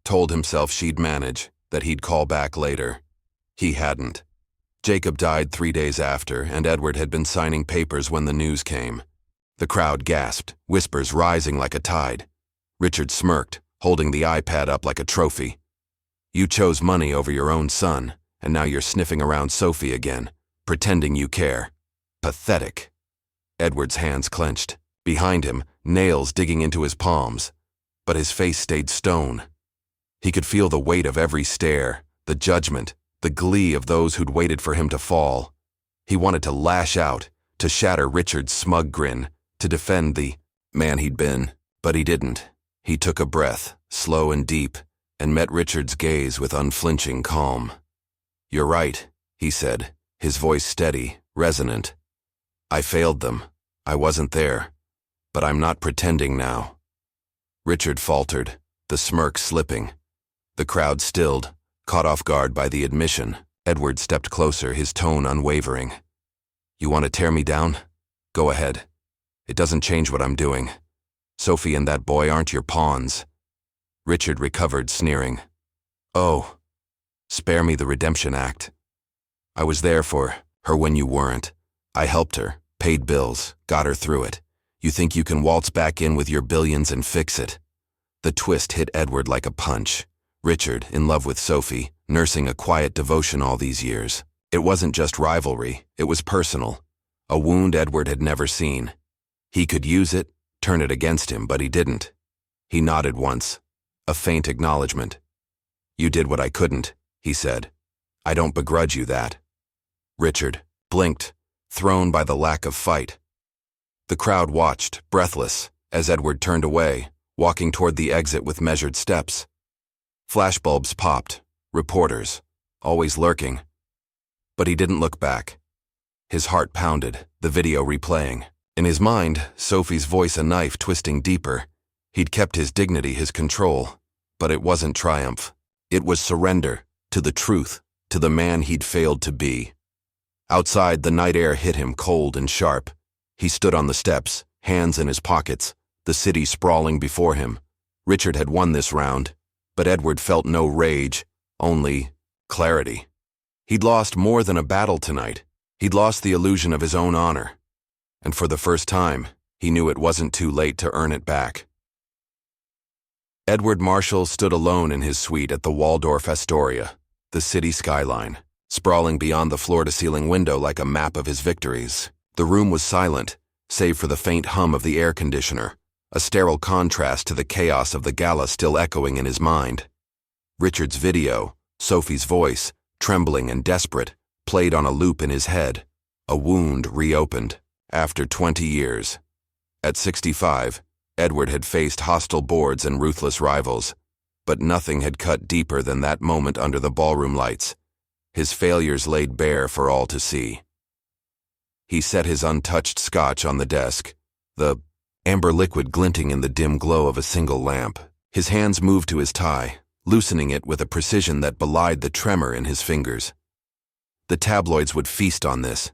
told himself she'd manage, that he'd call back later. He hadn't. Jacob died 3 days after, and Edward had been signing papers when the news came. The crowd gasped, whispers rising like a tide. Richard smirked, holding the iPad up like a trophy. "You chose money over your own son, and now you're sniffing around Sophie again, pretending you care. Pathetic." Edward's hands clenched. Behind him, nails digging into his palms. But his face stayed stone. He could feel the weight of every stare, the judgment, the glee of those who'd waited for him to fall. He wanted to lash out, to shatter Richard's smug grin, to defend the man he'd been, but he didn't. He took a breath, slow and deep, and met Richard's gaze with unflinching calm. "You're right," he said, his voice steady, resonant. "I failed them. I wasn't there. But I'm not pretending now." Richard faltered, the smirk slipping. The crowd stilled, caught off guard by the admission. Edward stepped closer, his tone unwavering. "You want to tear me down? Go ahead. It doesn't change what I'm doing. Sophie and that boy aren't your pawns." Richard recovered, sneering. "Oh, spare me the redemption act. I was there for her when you weren't. I helped her, paid bills, got her through it. You think you can waltz back in with your billions and fix it?" The twist hit Edward like a punch. Richard, in love with Sophie, nursing a quiet devotion all these years. It wasn't just rivalry, it was personal. A wound Edward had never seen. He could use it, turn it against him, but he didn't. He nodded once, a faint acknowledgement. "You did what I couldn't," he said. "I don't begrudge you that." Richard blinked, thrown by the lack of fight. The crowd watched, breathless, as Edward turned away, walking toward the exit with measured steps. Flashbulbs popped, reporters, always lurking. But he didn't look back. His heart pounded, the video replaying. In his mind, Sophie's voice a knife twisting deeper. He'd kept his dignity, his control, but it wasn't triumph. It was surrender to the truth, to the man he'd failed to be. Outside, the night air hit him cold and sharp. He stood on the steps, hands in his pockets, the city sprawling before him. Richard had won this round, but Edward felt no rage, only clarity. He'd lost more than a battle tonight. He'd lost the illusion of his own honor. And for the first time, he knew it wasn't too late to earn it back. Edward Marshall stood alone in his suite at the Waldorf Astoria, the city skyline, sprawling beyond the floor-to-ceiling window like a map of his victories. The room was silent, save for the faint hum of the air conditioner, a sterile contrast to the chaos of the gala still echoing in his mind. Richard's video, Sophie's voice, trembling and desperate, played on a loop in his head. A wound reopened, after 20 years. At 65, Edward had faced hostile boards and ruthless rivals, but nothing had cut deeper than that moment under the ballroom lights, his failures laid bare for all to see. He set his untouched scotch on the desk, the amber liquid glinting in the dim glow of a single lamp. His hands moved to his tie, loosening it with a precision that belied the tremor in his fingers. The tabloids would feast on this,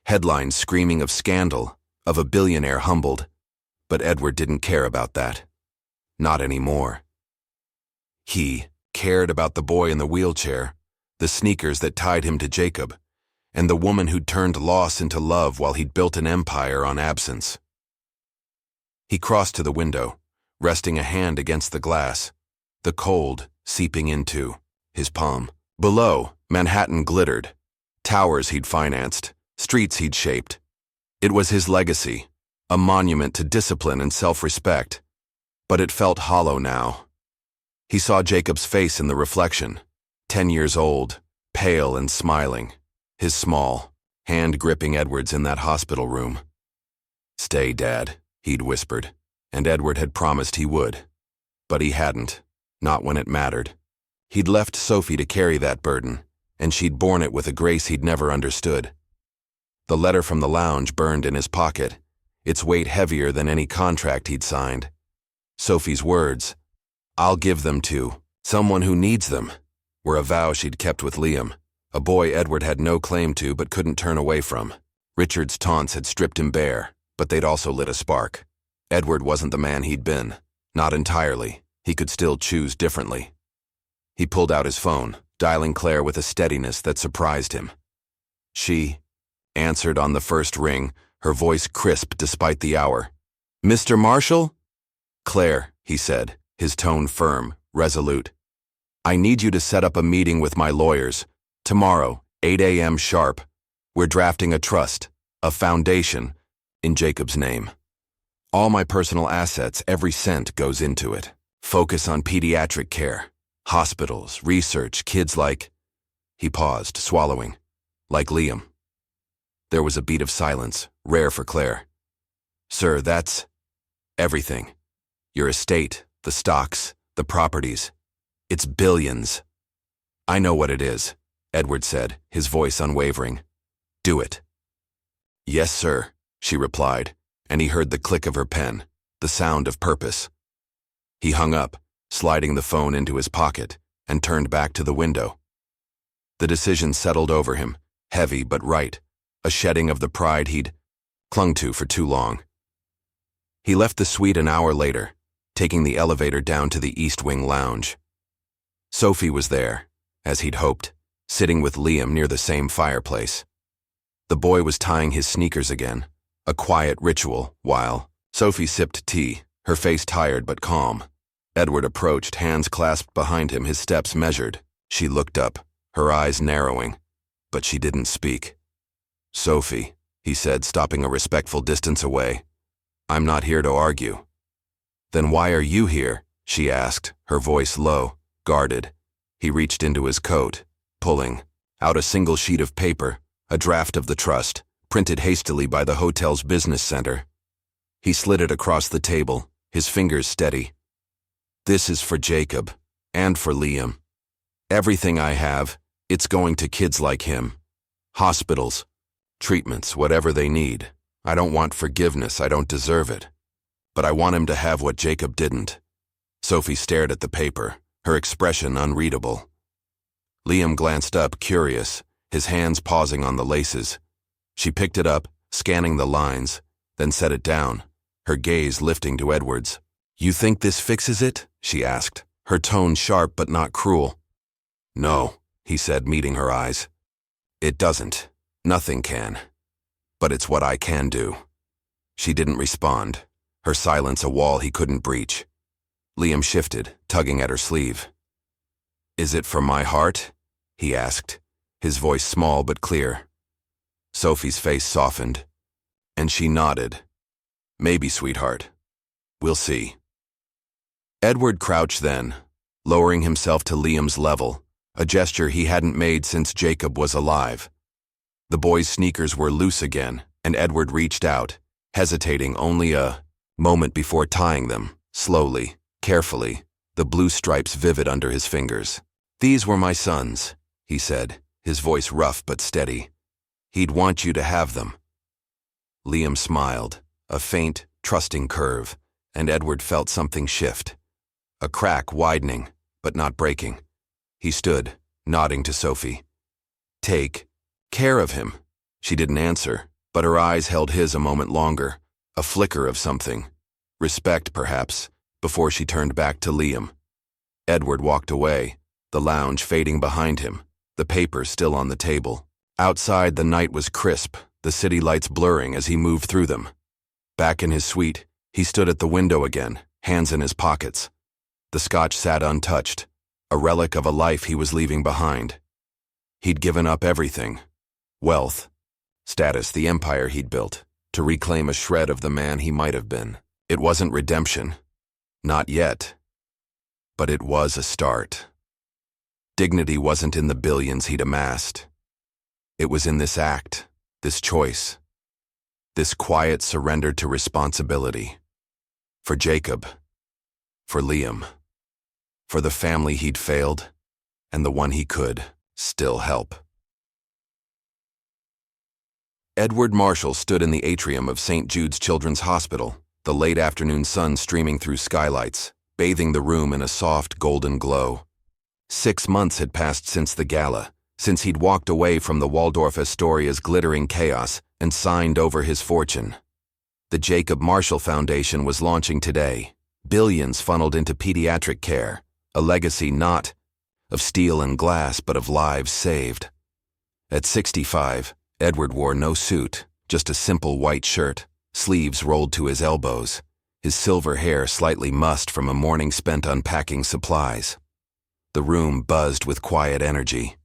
headlines screaming of scandal, of a billionaire humbled. But Edward didn't care about that. Not anymore. He cared about the boy in the wheelchair, the sneakers that tied him to Jacob, and the woman who'd turned loss into love while he'd built an empire on absence. He crossed to the window, resting a hand against the glass, the cold seeping into his palm. Below, Manhattan glittered, towers he'd financed, streets he'd shaped. It was his legacy, a monument to discipline and self-respect, but it felt hollow now. He saw Jacob's face in the reflection, 10 years old, pale and smiling, his small hand gripping Edward's in that hospital room. "Stay, Dad," he'd whispered, and Edward had promised he would. But he hadn't, not when it mattered. He'd left Sophie to carry that burden, and she'd borne it with a grace he'd never understood. The letter from the lounge burned in his pocket, its weight heavier than any contract he'd signed. Sophie's words, "I'll give them to someone who needs them," were a vow she'd kept with Liam, a boy Edward had no claim to but couldn't turn away from. Richard's taunts had stripped him bare, but they'd also lit a spark. Edward wasn't the man he'd been, not entirely. He could still choose differently. He pulled out his phone, dialing Claire with a steadiness that surprised him. She answered on the first ring, her voice crisp despite the hour. "Mr. Marshall?" "Claire," he said, his tone firm, resolute. "I need you to set up a meeting with my lawyers. Tomorrow, 8 a.m. sharp. We're drafting a trust, a foundation, in Jacob's name. All my personal assets, every cent goes into it. Focus on pediatric care, hospitals, research, kids like..." He paused, swallowing. "Like Liam." There was a beat of silence, rare for Claire. "Sir, that's everything. Your estate, the stocks, the properties. It's billions." "I know what it is," Edward said, his voice unwavering. "Do it." "Yes, sir," she replied, and he heard the click of her pen, the sound of purpose. He hung up, sliding the phone into his pocket, and turned back to the window. The decision settled over him, heavy but right, a shedding of the pride he'd clung to for too long. He left the suite an hour later, taking the elevator down to the East Wing lounge. Sophie was there, as he'd hoped, sitting with Liam near the same fireplace. The boy was tying his sneakers again, a quiet ritual, while Sophie sipped tea, her face tired but calm. Edward approached, hands clasped behind him, his steps measured. She looked up, her eyes narrowing, but she didn't speak. "Sophie," he said, stopping a respectful distance away, "I'm not here to argue." "Then why are you here?" she asked, her voice low, guarded. He reached into his coat, pulling out a single sheet of paper, a draft of the trust, printed hastily by the hotel's business center. He slid it across the table, his fingers steady. "This is for Jacob, and for Liam. Everything I have, it's going to kids like him. Hospitals, Treatments, whatever they need. I don't want forgiveness, I don't deserve it. But I want him to have what Jacob didn't. Sophie stared at the paper, her expression unreadable. Liam glanced up, curious, his hands pausing on the laces. She picked it up, scanning the lines, then set it down, her gaze lifting to Edward's. "You think this fixes it?" she asked, her tone sharp but not cruel. "No," he said, meeting her eyes. "It doesn't. Nothing can. But it's what I can do." She didn't respond, her silence a wall he couldn't breach. Liam shifted, tugging at her sleeve. "Is it for my heart?" he asked, his voice small but clear. Sophie's face softened, and she nodded. "Maybe, sweetheart. We'll see." Edward crouched then, lowering himself to Liam's level, a gesture he hadn't made since Jacob was alive. The boy's sneakers were loose again, and Edward reached out, hesitating only a moment before tying them, slowly, carefully, the blue stripes vivid under his fingers. "These were my sons," he said, his voice rough but steady. "He'd want you to have them." Liam smiled, a faint, trusting curve, and Edward felt something shift. A crack widening, but not breaking. He stood, nodding to Sophie. "Take care of him." She didn't answer, but her eyes held his a moment longer, a flicker of something. Respect, perhaps, before she turned back to Liam. Edward walked away, the lounge fading behind him, the paper still on the table. Outside, the night was crisp, the city lights blurring as he moved through them. Back in his suite, he stood at the window again, hands in his pockets. The scotch sat untouched, a relic of a life he was leaving behind. He'd given up everything. Wealth, status, the empire he'd built, to reclaim a shred of the man he might have been. It wasn't redemption. Not yet. But it was a start. Dignity wasn't in the billions he'd amassed. It was in this act, this choice, this quiet surrender to responsibility. For Jacob, for Liam, for the family he'd failed, and the one he could still help. Edward Marshall stood in the atrium of St. Jude's Children's Hospital, the late afternoon sun streaming through skylights, bathing the room in a soft golden glow. 6 months had passed since the gala, since he'd walked away from the Waldorf Astoria's glittering chaos and signed over his fortune. The Jacob Marshall Foundation was launching today, billions funneled into pediatric care, a legacy not of steel and glass but of lives saved. At 65, Edward wore no suit, just a simple white shirt, sleeves rolled to his elbows, his silver hair slightly mussed from a morning spent unpacking supplies. The room buzzed with quiet energy.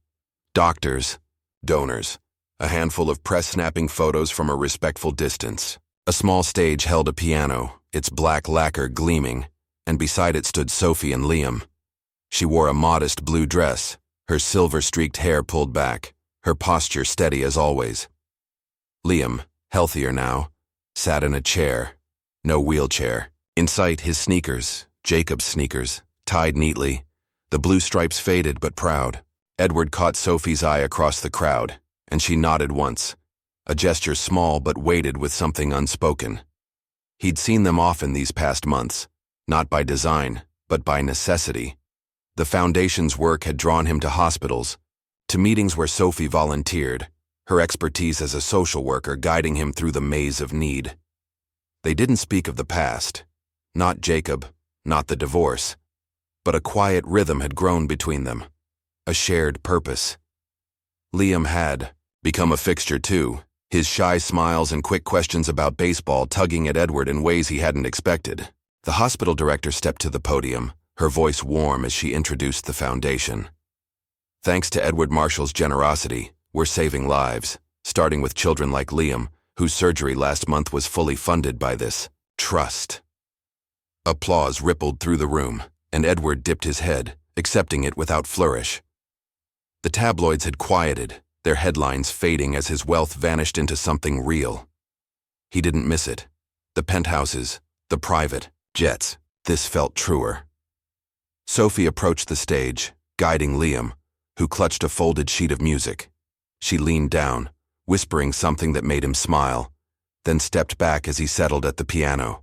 Doctors, donors, a handful of press-snapping photos from a respectful distance. A small stage held a piano, its black lacquer gleaming, and beside it stood Sophie and Liam. She wore a modest blue dress, her silver-streaked hair pulled back, her posture steady as always. Liam, healthier now, sat in a chair, no wheelchair. In sight, his sneakers, Jacob's sneakers, tied neatly, the blue stripes faded but proud. Edward caught Sophie's eye across the crowd, and she nodded once, a gesture small but weighted with something unspoken. He'd seen them often these past months, not by design, but by necessity. The foundation's work had drawn him to hospitals, to meetings where Sophie volunteered, her expertise as a social worker guiding him through the maze of need. They didn't speak of the past, not Jacob, not the divorce, but a quiet rhythm had grown between them, a shared purpose. Liam had become a fixture too, his shy smiles and quick questions about baseball tugging at Edward in ways he hadn't expected. The hospital director stepped to the podium, her voice warm as she introduced the foundation. "Thanks to Edward Marshall's generosity, we're saving lives, starting with children like Liam, whose surgery last month was fully funded by this trust." Applause rippled through the room, and Edward dipped his head, accepting it without flourish. The tabloids had quieted, their headlines fading as his wealth vanished into something real. He didn't miss it. The penthouses, the private jets, this felt truer. Sophie approached the stage, guiding Liam, who clutched a folded sheet of music. She leaned down, whispering something that made him smile, then stepped back as he settled at the piano.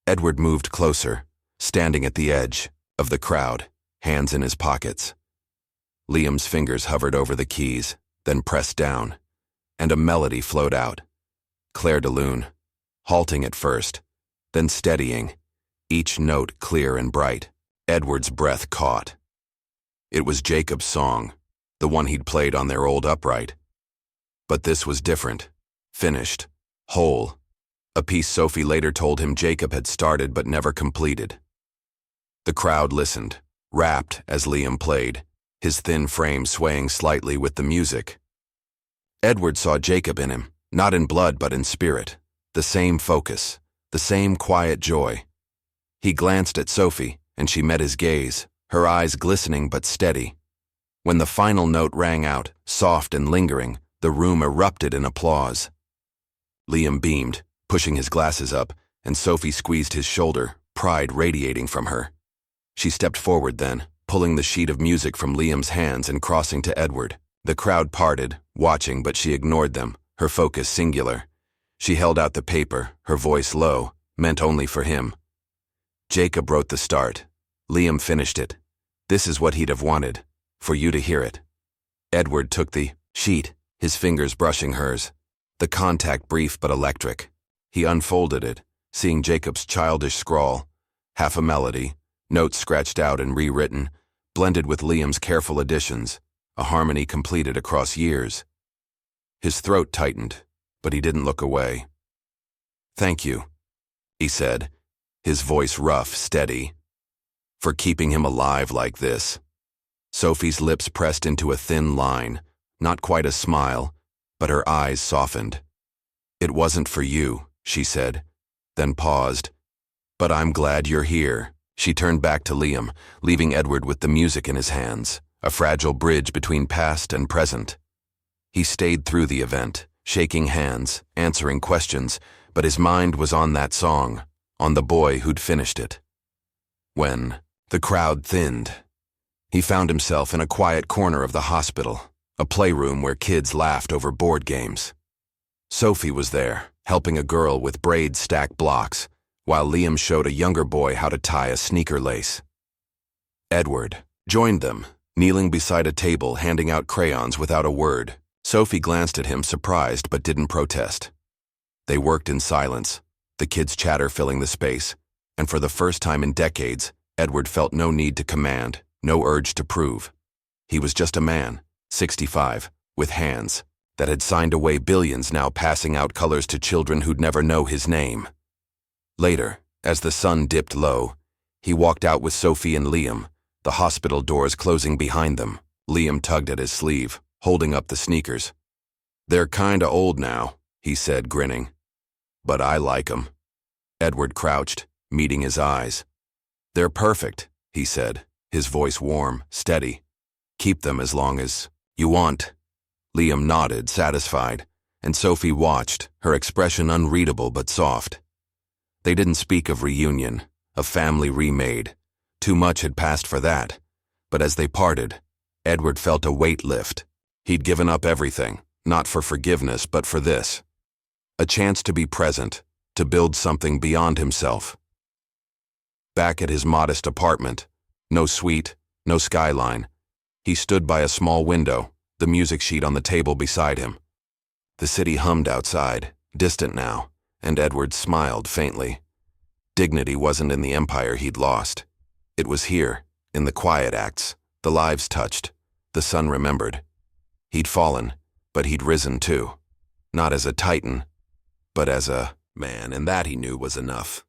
Edward moved closer, standing at the edge of the crowd, hands in his pockets. Liam's fingers hovered over the keys, then pressed down, and a melody flowed out. Clair de Lune, halting at first, then steadying, each note clear and bright. Edward's breath caught. It was Jacob's song, the one he'd played on their old upright. But this was different, finished, whole, a piece Sophie later told him Jacob had started but never completed. The crowd listened, rapt as Liam played, his thin frame swaying slightly with the music. Edward saw Jacob in him, not in blood but in spirit, the same focus, the same quiet joy. He glanced at Sophie, and she met his gaze, her eyes glistening but steady. When the final note rang out, soft and lingering, the room erupted in applause. Liam beamed, pushing his glasses up, and Sophie squeezed his shoulder, pride radiating from her. She stepped forward then, pulling the sheet of music from Liam's hands and crossing to Edward. The crowd parted, watching, but she ignored them, her focus singular. She held out the paper, her voice low, meant only for him. Jacob wrote the start. Liam finished it. This is what he'd have wanted, for you to hear it. Edward took the sheet, his fingers brushing hers. The contact brief but electric. He unfolded it, seeing Jacob's childish scrawl, half a melody, notes scratched out and rewritten, blended with Liam's careful additions, a harmony completed across years. His throat tightened, but he didn't look away. "Thank you," he said, his voice rough, steady, "for keeping him alive like this." Sophie's lips pressed into a thin line, not quite a smile, but her eyes softened. "It wasn't for you," she said, then paused. "But I'm glad you're here." She turned back to Liam, leaving Edward with the music in his hands, a fragile bridge between past and present. He stayed through the event, shaking hands, answering questions, but his mind was on that song, on the boy who'd finished it. When the crowd thinned, he found himself in a quiet corner of the hospital, a playroom where kids laughed over board games. Sophie was there, helping a girl with braid stack blocks, while Liam showed a younger boy how to tie a sneaker lace. Edward joined them, kneeling beside a table, handing out crayons without a word. Sophie glanced at him, surprised, but didn't protest. They worked in silence, the kids' chatter filling the space, and for the first time in decades, Edward felt no need to command, no urge to prove. He was just a man, 65, with hands that had signed away billions, now passing out colors to children who'd never know his name. Later, as the sun dipped low, he walked out with Sophie and Liam, the hospital doors closing behind them. Liam tugged at his sleeve, holding up the sneakers. "They're kinda old now," he said, grinning. "But I like 'em." Edward crouched, meeting his eyes. "They're perfect," he said, his voice warm, steady. "Keep them as long as you want." Liam nodded, satisfied, and Sophie watched, her expression unreadable but soft. They didn't speak of reunion, of family remade. Too much had passed for that. But as they parted, Edward felt a weight lift. He'd given up everything, not for forgiveness, but for this. A chance to be present, to build something beyond himself. Back at his modest apartment, no suite, no skyline, he stood by a small window, the music sheet on the table beside him. The city hummed outside, distant now, and Edward smiled faintly. Dignity wasn't in the empire he'd lost. It was here, in the quiet acts, the lives touched, the sun remembered. He'd fallen, but he'd risen too. Not as a titan, but as a man, and that he knew was enough.